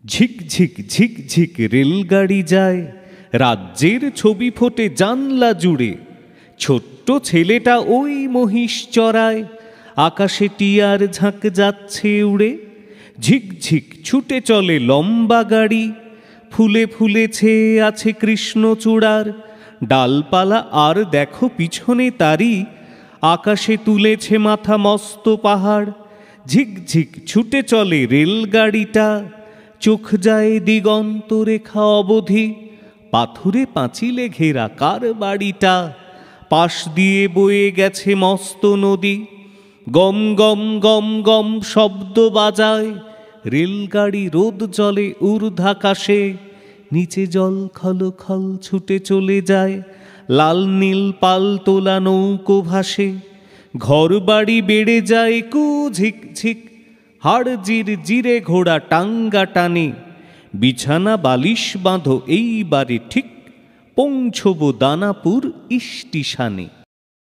ঝিকঝিক ঝিকঝিক রেলগাড়ি যায়, রাজ্যের ছবি ফোটে জানলা জুড়ে। ছোট্ট ছেলেটা ওই মহিষ চড়ায়, আকাশে টিয়ার ঝাঁক যাচ্ছে উড়ে। ঝিকঝিক ছুটে চলে লম্বা গাড়ি, ফুলে ফুলে ছেয়ে আছে কৃষ্ণচূড়ার ডালপালা। আর দেখো পিছনে তারই, আকাশে তুলেছে মাথা মস্ত পাহাড়। ঝিকঝিক ছুটে চলে রেলগাড়িটা, চোখ যায় দিগন্ত রেখা অবধি। পাথুরে পাঁচিলে ঘেরা কার বাড়িটা, পাশ দিয়ে বয়ে গেছে মস্ত নদী। গম গম গম গম শব্দ বাজায়, রেলগাড়ি রোদ জলে ঊর্ধ্বাকাশে। নিচে জল খল খল ছুটে চলে যায়, লাল নীল পাল তোলা নৌকো ভাসে। ঘর বাড়ি বেড়ে যায় কু ঝিক ঝিক, হাড় জির জিরে ঘোড়া টাঙ্গা টানে। বিছানা বালিশ বাঁধো এইবারে ঠিক, পৌঁছবো দানাপুর স্টেশনে।